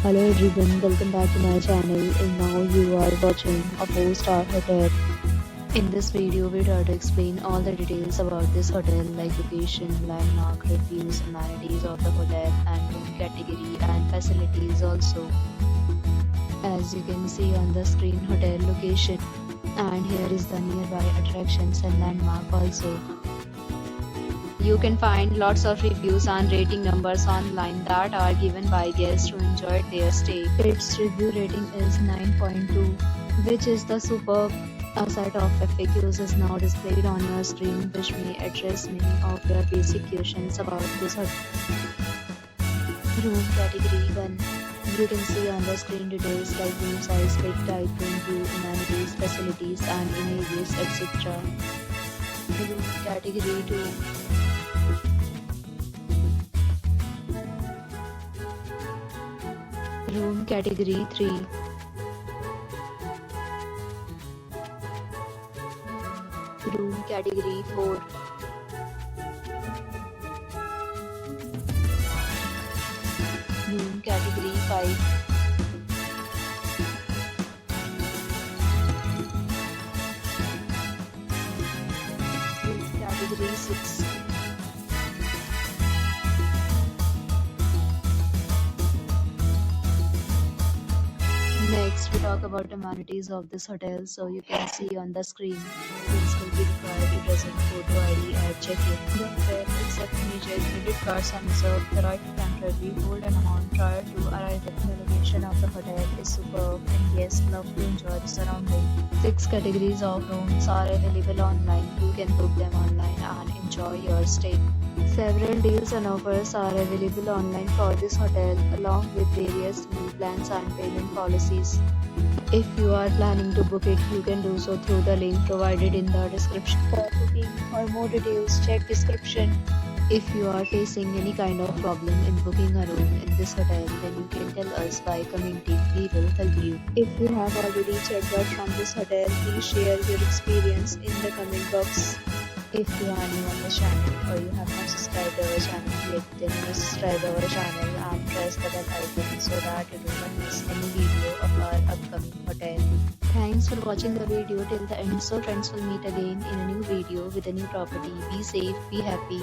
Hello everyone, welcome back to my channel and now you are watching a 4-star hotel. In this video, we try to explain all the details about this hotel like location, landmark, reviews, amenities of the hotel and room category and facilities also. As you can see on the screen, hotel location, and here is the nearby attractions and landmark also. You can find lots of reviews and rating numbers online that are given by guests who enjoyed their stay. Its review rating is 9.2, which is the superb. A set of FAQs is now displayed on your screen, which may address many of your basic questions about this hotel. Room category 1. You can see on the screen details like room size, bed type, room view, amenities, facilities and images, etc. Room category 2. Room category 3. Room category 4. Room category 5. Room category 6. Next, we talk about amenities of this hotel. So you can see on the screen, this will be required to present photo ID at check-in. The hotel accepts major credit cards and reserves the right to temporarily hold an amount prior to arrival. The location of the hotel is superb and guests love to enjoy the surroundings. 6 categories of rooms are available online. You can book them online and enjoy your stay. Several deals and offers are available online for this hotel, along with various meal plans and payment policies. If you are planning to book it, you can do so through the link provided in the description. For booking or more details, check description. If you are facing any kind of problem in booking a room in this hotel, then you can tell us by commenting. We will help you. If you have already checked out from this hotel, please share your experience in the comment box. If you are new on the channel or you have not subscribed our channel yet, then please subscribe our channel and press the bell icon so that you do not miss any video of our upcoming hotel. Thanks for watching the video till the end. So friends, will meet again in a new video with a new property. Be safe, be happy.